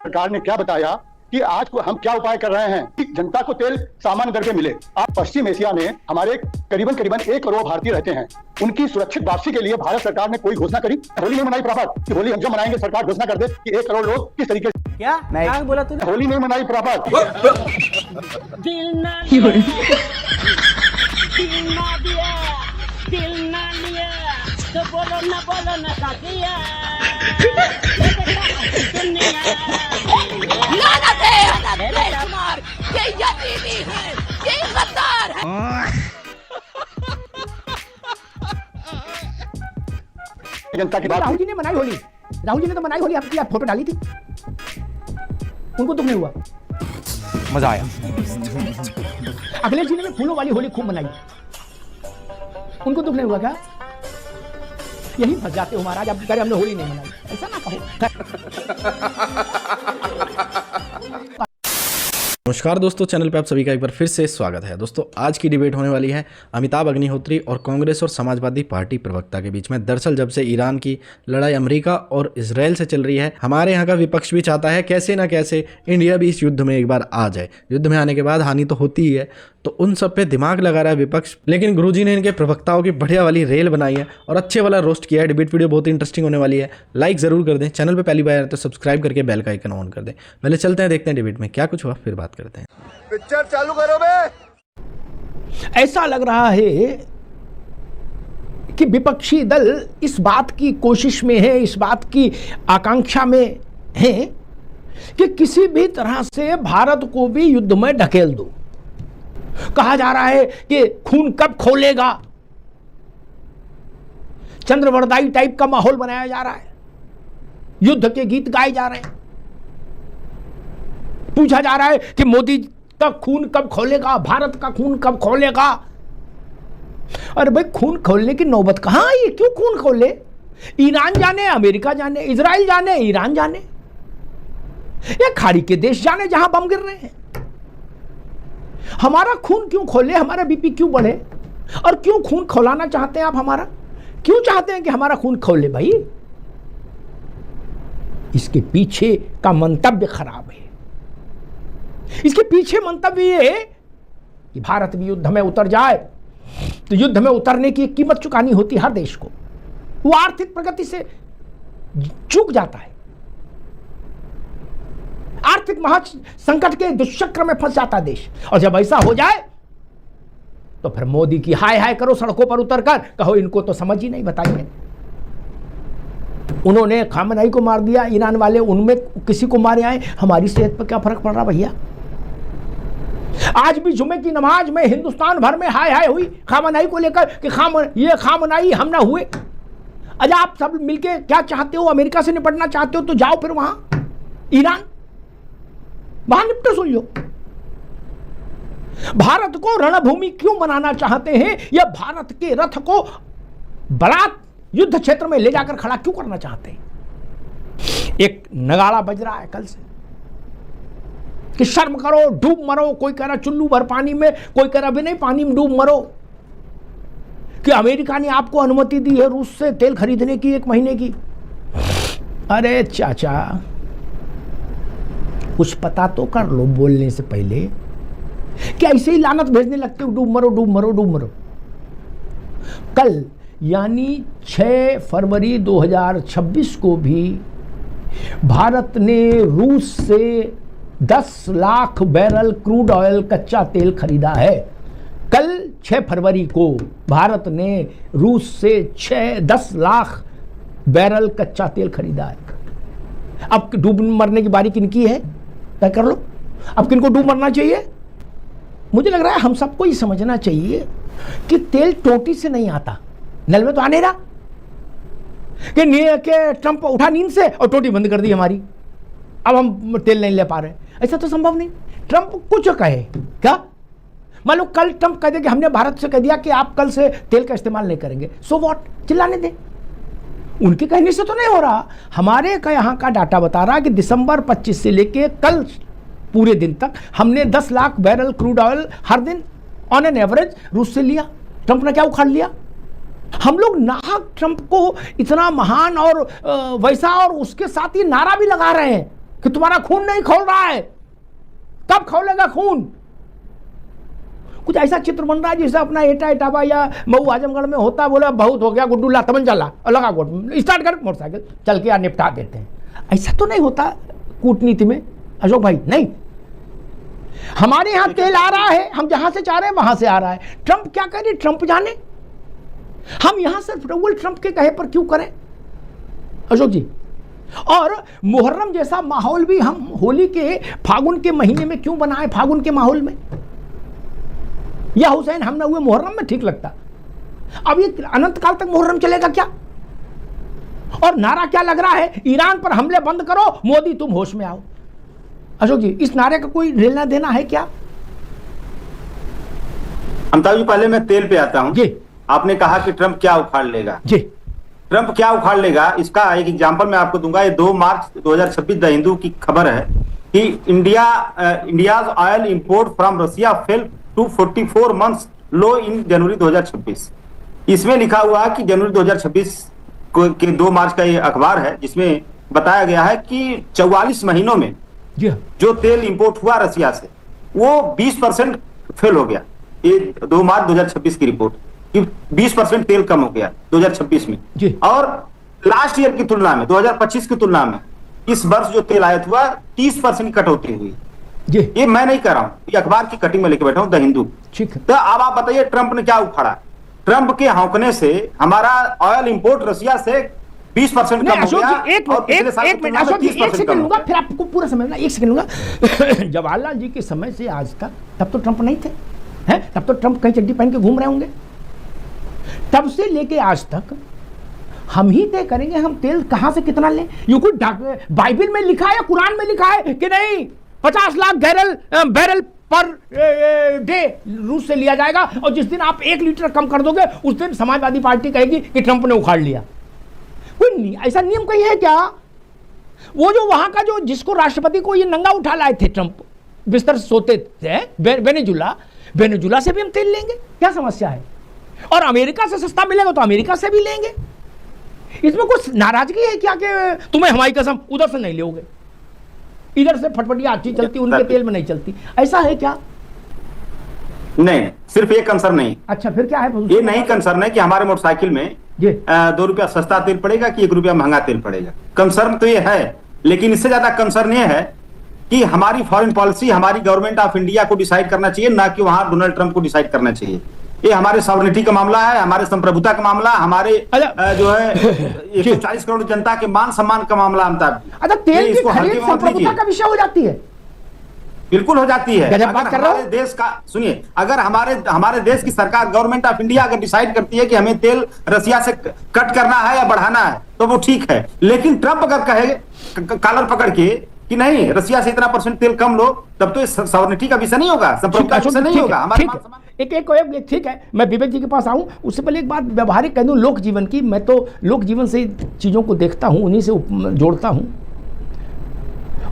सरकार ने क्या बताया कि आज को हम क्या उपाय कर रहे हैं कि जनता को तेल सामान्य दर पे मिले। आज पश्चिम एशिया में हमारे करीबन 1 करोड़ भारतीय रहते हैं। उनकी सुरक्षित वापसी के लिए भारत सरकार ने कोई घोषणा करी? होली नहीं मनाई प्रभात कि होली हम जब मनाएंगे सरकार घोषणा कर दे कि 1 करोड़ लोग किस तरीके से। क्या बोला तूने? होली नहीं मनाई प्रभात। तो बोलो ना काकिया। ये यतीमी है, ये गद्दार है। जनता की बात। राहुल जी ने मनाई होली, राहुल जी ने तो मनाई होली, आपकी आप फोटो डाली थी, उनको दुख नहीं हुआ, मजा आया। अखिलेश जी ने भी फूलों वाली होली खूब मनाई, उनको दुख नहीं हुआ क्या? यही फंस जाते हो महाराज, आप कह रहे हमने होली नहीं मनाई, ऐसा ना कहो। नमस्कार दोस्तों, चैनल पे आप सभी का एक बार फिर से स्वागत है। दोस्तों आज की डिबेट होने वाली है अमिताभ अग्निहोत्री और कांग्रेस और समाजवादी पार्टी प्रवक्ता के बीच में। दरअसल जब से ईरान की लड़ाई अमेरिका और इजराइल से चल रही है, हमारे यहाँ का विपक्ष भी चाहता है कैसे ना कैसे इंडिया भी इस युद्ध में एक बार आ जाए। युद्ध में आने के बाद हानि तो होती ही है, तो उन सब पे दिमाग लगा रहा है विपक्ष। लेकिन गुरुजी ने इनके प्रवक्ताओं की बढ़िया वाली रेल बनाई है और अच्छे वाला रोस्ट किया है। डिबेट वीडियो बहुत ही इंटरेस्टिंग होने वाली है, लाइक जरूर कर दें। चैनल पे पहली बार आए तो सब्सक्राइब करके बेल का आइकन ऑन कर दें। पहले चलते हैं, देखते हैं डिबेट में क्या कुछ हुआ, फिर बात करते हैं। पिक्चर चालू करो बे। ऐसा लग रहा है कि विपक्षी दल इस बात की कोशिश में है, इस बात की आकांक्षा में है कि किसी भी तरह से भारत को भी युद्ध में ढकेल दो। कहा जा रहा है कि खून कब खोलेगा, चंद्रवरदाई टाइप का माहौल बनाया जा रहा है, युद्ध के गीत गाए जा रहे हैं। पूछा जा रहा है कि मोदी का खून कब खोलेगा, भारत का खून कब खोलेगा। अरे भाई, खून खोलने की नौबत कहां आई? क्यों खून खोले? ईरान जाने, अमेरिका जाने, इजराइल जाने, ईरान जाने, ये खाड़ी के देश जाने जहां बम गिर रहे हैं। हमारा खून क्यों खोले? हमारा बीपी क्यों बढ़े? और क्यों खून खौलाना चाहते हैं आप? हमारा क्यों चाहते हैं कि हमारा खून खोले? भाई, इसके पीछे का मंतव्य खराब है। इसके पीछे मंतव्य ये है कि भारत भी युद्ध में उतर जाए तो युद्ध में उतरने की एक कीमत चुकानी होती है हर देश को। वो आर्थिक प्रगति से चूक जाता है, आर्थिक महासंकट के दुष्चक्र में फंस जाता है देश। और जब ऐसा हो जाए तो फिर मोदी की हाय हाय करो, सड़कों पर उतरकर कहो इनको तो समझ ही नहीं बताइए। उन्होंने खामनेई को मार दिया, ईरान वाले उनमें किसी को मारे आए, हमारी सेहत पर क्या फर्क पड़ रहा भैया? आज भी जुमे की नमाज में हिंदुस्तान भर में हाय हाय हुई खामनेई को लेकर कि खामनेई हम ना हुए। अच्छा, आप सब मिलके क्या चाहते हो? अमेरिका से निपटना चाहते हो तो जाओ फिर वहां ईरान, वहां निपटो, सुन लो। भारत को रणभूमि क्यों बनाना चाहते हैं? या भारत के रथ को बलात् युद्ध क्षेत्र में ले जाकर खड़ा क्यों करना चाहते हैं? एक नगाड़ा बज रहा है कल से कि शर्म करो, डूब मरो। कोई कह रहा चुल्लू भर पानी में, कोई कह रहा भी नहीं, पानी में डूब मरो। कि अमेरिका ने आपको अनुमति दी है रूस से तेल खरीदने की 1 महीने की। अरे चाचा, कुछ पता तो कर लो बोलने से पहले, कि ऐसे ही लानत भेजने लगते हो, डूब मरो डूब मरो डूब मरो। कल यानी 6 फरवरी 2026 को भी भारत ने रूस से 10 लाख बैरल क्रूड ऑयल कच्चा तेल खरीदा है। कल 6 फरवरी को भारत ने रूस से 10 लाख बैरल कच्चा तेल खरीदा है। अब डूब मरने की बारी किनकी है, तय कर लो। अब किनको डूब मरना चाहिए? मुझे लग रहा है हम सबको ये समझना चाहिए कि तेल टोटी से नहीं आता, नल में तो आने रहा कि ट्रंप उठा नींद से और टोटी बंद कर दी हमारी, अब हम तेल नहीं ले पा रहे। ऐसा तो संभव नहीं। ट्रंप कुछ कहे क्या, मान लो कल ट्रंप कह दे कि हमने भारत से कह दिया कि आप कल से तेल का इस्तेमाल नहीं करेंगे, सो व्हाट, चिल्लाने दे। उनके कहने से तो नहीं हो रहा। हमारे का यहाँ का डाटा बता रहा है कि दिसंबर 25 से लेके कल पूरे दिन तक हमने 10 लाख बैरल क्रूड ऑयल हर दिन ऑन एन एवरेज रूस से लिया। ट्रंप ने क्या उखाड़ लिया? हम लोग नाहक ट्रंप को इतना महान और वैसा, और उसके साथ ही नारा भी लगा रहे हैं कि तुम्हारा खून नहीं खौल रहा है, कब खौलेगा खून? कुछ ऐसा चित्र बन रहा है जैसे अपना एटा इटावा या मऊ आजमगढ़ में होता है, बोला बहुत हो गया, गुड्डू ला तमंचा ला और लगा गोट, स्टार्ट कर मोटरसाइकिल, चल के यार निपटा देते हैं। ऐसा तो नहीं होता कूटनीति में अशोक भाई, नहीं। हमारे यहां तेल आ रहा है, हम जहां से चाह रहे हैं वहां से आ रहा है। ट्रंप क्या करे, ट्रंप जाने। हम यहां सिर्फ डोनाल्ड ट्रंप के कहे पर क्यों करें अशोक जी? और मुहर्रम जैसा माहौल भी हम होली के फागुन के महीने में क्यों बनाए? फागुन के माहौल में या हुसैन हम ना हुए मुहर्रम में ठीक लगता? अब ये अनंत काल तक मुहर्रम चलेगा क्या? और नारा क्या लग रहा है, ईरान पर हमले बंद करो, मोदी तुम होश में आओ। अशोक जी, इस नारे का कोई लेना देना है क्या? अमिताभ जी, पहले मैं तेल पे आता हूं जी। आपने कहा कि ट्रंप क्या उखाड़ लेगा। जी। ट्रंप क्या उखाड़ लेगा, इसका एक एग्जांपल मैं आपको दूंगा। ये 2 मार्च 2026 द हिंदू की खबर है कि India's oil import from Russia fell to 44 months low in January 2026। इसमें लिखा हुआ है कि जनवरी 2026 के 2 मार्च का ये अखबार है, जिसमें बताया गया है कि 44 महीनों में जो तेल इंपोर्ट हुआ रशिया से वो 20% फेल हो गया। ये 2 मार्च 2026 की रिपोर्ट कि 20% तेल कम हो गया 2026 में। और लास्ट ईयर की तुलना में 2025 की तुलना में इस वर्ष जो तेल आयात हुआ 30% की कटौती हुई। ये मैं नहीं कर रहा हूं, ये अखबार की कटिंग में लेके बैठा हूं, द हिंदू। तो अब आप बताइए ट्रंप ने क्या उखाड़ा? ट्रंप के हौंकने से हमारा ऑयल इंपोर्ट रशिया से 20% कम हो गया। एक सेकंड लूंगा, फिर आपको पूरा समझना, 1 सेकंड लूंगा। जवाहरलाल जी के समय से आज तक, तब तो ट्रंप नहीं थे, हैं? तब तो ट्रंप कहीं चड्डी पहन के घूम रहे होंगे। तब से लेके आज तक हम ही तय करेंगे हम तेल कहां से कितना लें। ये कोई बाइबल में लिखा है या कुरान में लिखा है कि नहीं 50 लाख बैरल पर डे रूस से लिया जाएगा, और जिस दिन आप 1 लीटर कम कर दोगे उस दिन समाजवादी पार्टी कहेगी कि ट्रंप ने उखाड़ लिया। कोई ऐसा नियम कहीं है क्या? वो जो वहां का जो जिसको राष्ट्रपति को ये नंगा उठा लाए थे ट्रंप, बिस्तर सोते थे, वेनेजुला से भी हम तेल लेंगे, क्या समस्या है? और अमेरिका से सस्ता मिलेगा तो अमेरिका से भी लेंगे। इसमें कुछ नाराजगी है क्या कि तुम्हें हमारी कसम उधर से नहीं लोगे, इधर से फटफटिया अच्छी चलती, उनके तेल में नहीं चलती, ऐसा है क्या? नहीं, सिर्फ ये कंसर्न नहीं। अच्छा, फिर क्या है? ये नहीं कंसर्न है कि हमारे मोटरसाइकिल में 2 रुपया सस्ता तेल पड़ेगा कि 1 रुपया महंगा तेल पड़ेगा। कंसर्न तो ये है, लेकिन इससे ज्यादा कंसर्न ये है कि हमारी फॉरेन पॉलिसी हमारी गवर्नमेंट ऑफ इंडिया को डिसाइड करना चाहिए, ना कि वहां डोनाल्ड ट्रंप को डिसाइड करना चाहिए। ये हमारे सॉवरेनिटी का मामला है, हमारे संप्रभुता का मामला, हमारे जो है 140 करोड़ जनता के मान सम्मान का मामला। अच्छा, तेल की खरीद संप्रभुता का विषय हो जाती है? बिल्कुल हो जाती है। अगर हमारे देश का सुनिए, अगर हमारे देश की सरकार गवर्नमेंट ऑफ इंडिया अगर डिसाइड करती है कि हमें तेल रशिया से कट करना है या बढ़ाना है तो वो ठीक है, लेकिन ट्रंप अगर कहे कॉलर पकड़ के कि नहीं रशिया से इतना % तेल कम लो, तब तो सॉवरेनिटी का विषय नहीं होगा, संप्रभुता का विषय नहीं होगा। हमारे एक ठीक है, मैं विवेक जी के पास आऊं, उससे पहले एक बात व्यवहारिक कह दूं लोक जीवन की। मैं तो लोक जीवन से चीजों को देखता हूं, उन्हीं से जोड़ता हूं।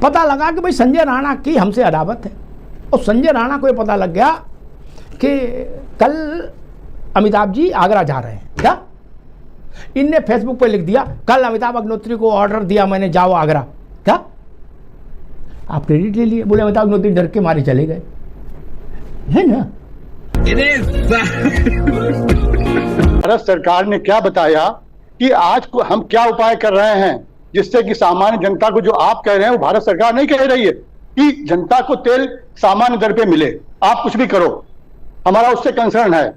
पता लगा कि भाई संजय राणा की हमसे अदावत है, और संजय राणा को ये पता लग गया कि कल अमिताभ जी आगरा जा रहे हैं। क्या इनने फेसबुक पे लिख दिया, कल अमिताभ अग्निहोत्री को ऑर्डर दिया मैंने, जाओ आगरा। क्या आप क्रेडिट ले लिए? बोले अमिताभ अग्निहोत्री डर के मारे चले गए, है ना? भारत सरकार ने क्या बताया कि आज को हम क्या उपाय कर रहे हैं जिससे कि सामान्य जनता को, जो आप कह रहे हैं वो भारत सरकार नहीं कह रही है कि जनता को तेल सामान्य दर पे मिले, आप कुछ भी करो, हमारा उससे कंसर्न है।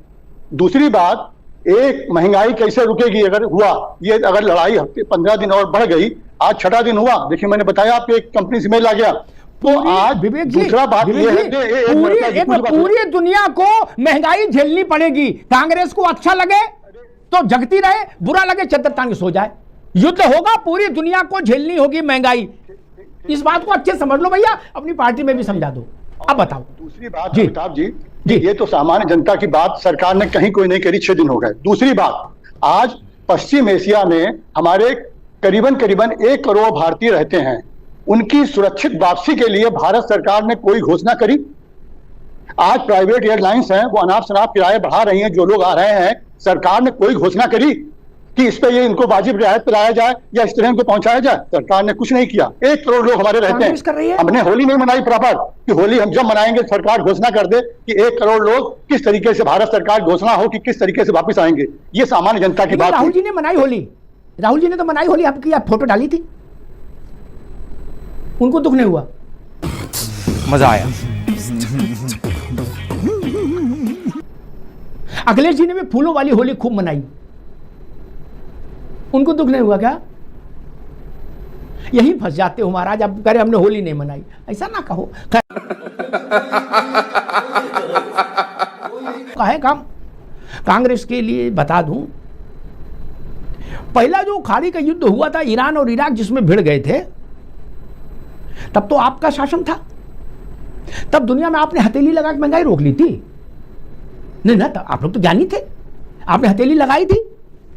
दूसरी बात, एक महंगाई कैसे रुकेगी अगर हुआ ये, अगर लड़ाई हफ्ते 15 दिन और बढ़ गई, आज 6ठा दिन हुआ, देखिए मैंने बताया आपको एक कंपनी से मेल आ गया। तो आज विवेक जी, दूसरा बात ये है पूरी दुनिया को महंगाई झेलनी पड़ेगी। कांग्रेस को अच्छा लगे तो जगती रहे, बुरा लगे चद्दर तान के सो जाए। युद्ध होगा, पूरी दुनिया को झेलनी होगी महंगाई। इस बात को अच्छे समझ लो भैया, अपनी पार्टी में भी समझा दो। अब बताओ दूसरी बात अमिताभ जी, ये तो सामान्य जनता की बात सरकार ने कहीं कोई नहीं करी, 6 दिन हो गए। दूसरी बात, आज पश्चिम एशिया में हमारे करीबन 1 करोड़ भारतीय रहते हैं, उनकी सुरक्षित वापसी के लिए भारत सरकार ने कोई घोषणा करी? आज प्राइवेट एयरलाइंस हैं वो अनाप शनाप किराए बढ़ा रही हैं, जो लोग आ रहे हैं, सरकार ने कोई घोषणा करी? कि इस पे ये इनको वाजिब रियायत पिलाया जाए या इस तरह इनको पहुंचाया जाए? सरकार ने कुछ नहीं किया। 1 करोड़ लोग हमारे रहते कांग्रेस कर रही है। हैं। हमने होली नहीं मनाई प्रॉपर कि होली हम जब मनाएंगे सरकार घोषणा कर दे कि 1 करोड़ लोग किस तरीके से, भारत सरकार घोषणा हो कि किस तरीके से वापस आएंगे। ये सामान्य जनता की बात राहुल है। जी ने मनाई होली, राहुल जी ने तो मनाई होली, आपकी आप फोटो डाली थी, उनको दुख नहीं हुआ, मजा आया। अखिलेश जी ने भी फूलों वाली होली खूब मनाई, उनको दुख नहीं हुआ क्या? यही फंस जाते हो महाराज, आप कह रहे हमने होली नहीं मनाई, ऐसा ना कहो। है काम कांग्रेस के लिए बता दूं, पहला जो खाड़ी का युद्ध हुआ था ईरान और इराक जिसमें भिड़ गए थे, तब तो आपका शासन था, तब दुनिया में आपने हथेली लगा के महंगाई रोक ली थी, नहीं ना? तब आप लोग तो ज्ञानी थे, आपने हथेली लगाई थी,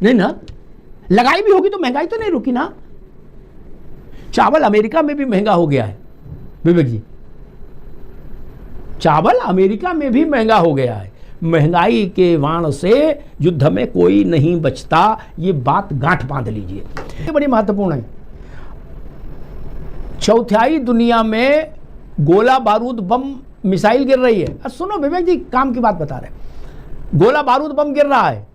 नहीं ना? लगाई भी होगी तो महंगाई तो नहीं रुकी ना। चावल अमेरिका में भी महंगा हो गया है विवेक जी, चावल अमेरिका में भी महंगा हो गया है। महंगाई के वाण से युद्ध में कोई नहीं बचता, ये बात गांठ बांध लीजिए, ये बड़ी महत्वपूर्ण है। चौथाई दुनिया में गोला बारूद बम मिसाइल गिर रही है। सुनो विवेक जी, काम की बात बता रहे हैं, गोला बारूद बम गिर रहा है,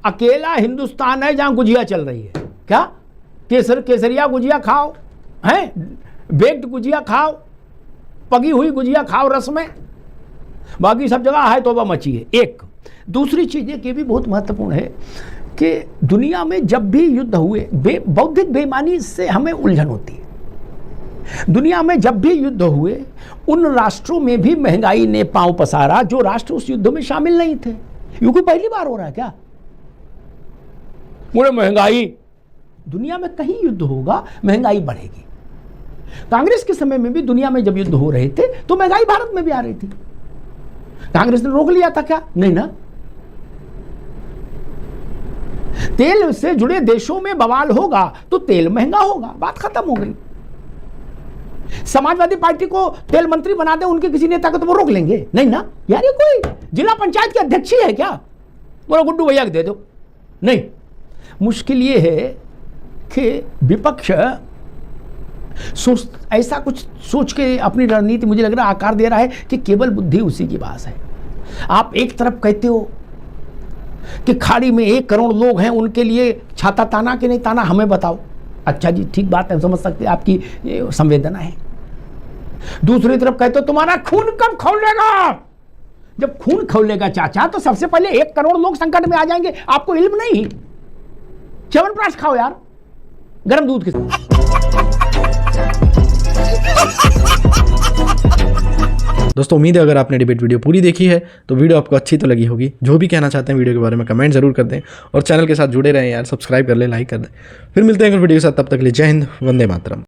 अकेला हिंदुस्तान है जहां गुजिया चल रही है। क्या केसरिया गुजिया खाओ, हैं बेक्ड गुजिया खाओ, पकी हुई गुजिया खाओ रस में, बाकी सब जगह है तौबा मची है। एक दूसरी चीज़ ये भी बहुत महत्वपूर्ण है कि दुनिया में जब भी युद्ध हुए, बौद्धिक बेईमानी से हमें उलझन होती है। दुनिया में जब भी युद्ध हुए, उन राष्ट्रों में भी महंगाई ने पांव पसारा जो राष्ट्र उस युद्ध में शामिल नहीं थे। ये कोई पहली बार हो रहा है क्या? पूरे महंगाई, दुनिया में कहीं युद्ध होगा महंगाई बढ़ेगी। कांग्रेस के समय में भी दुनिया में जब युद्ध हो रहे थे तो महंगाई भारत में भी आ रही थी, कांग्रेस ने रोक लिया था क्या? नहीं ना। तेल से जुड़े देशों में बवाल होगा तो तेल महंगा होगा, बात खत्म हो गई। समाजवादी पार्टी को तेल मंत्री बना दे उनके किसी नेता को तो वो रोक लेंगे? नहीं ना यार, ये कोई जिला पंचायत के अध्यक्ष ही है क्या? बोलो गुड्डू भैया को दे दो। नहीं, मुश्किल ये है कि विपक्ष ऐसा कुछ सोच के अपनी रणनीति मुझे लग रहा है आकार दे रहा है कि केवल बुद्धि उसी के पास है। आप एक तरफ कहते हो कि खाड़ी में 1 करोड़ लोग हैं, उनके लिए छाता ताना कि नहीं ताना हमें बताओ। अच्छा जी, ठीक बात है, समझ सकते, आपकी संवेदना है। दूसरी तरफ कहते हो तुम्हारा खून कब खौलेगा? जब खून खौलेगा चाचा तो सबसे पहले 1 करोड़ लोग संकट में आ जाएंगे। आपको इल्म नहीं? च्यवनप्राश खाओ यार, गर्म दूध के साथ। दोस्तों उम्मीद है अगर आपने डिबेट वीडियो पूरी देखी है तो वीडियो आपको अच्छी तो लगी होगी। जो भी कहना चाहते हैं वीडियो के बारे में कमेंट जरूर कर दें और चैनल के साथ जुड़े रहें यार, सब्सक्राइब कर लें, लाइक कर दें। फिर मिलते हैं अगर वीडियो के साथ, तब तक के लिए जय हिंद, वंदे मातरम।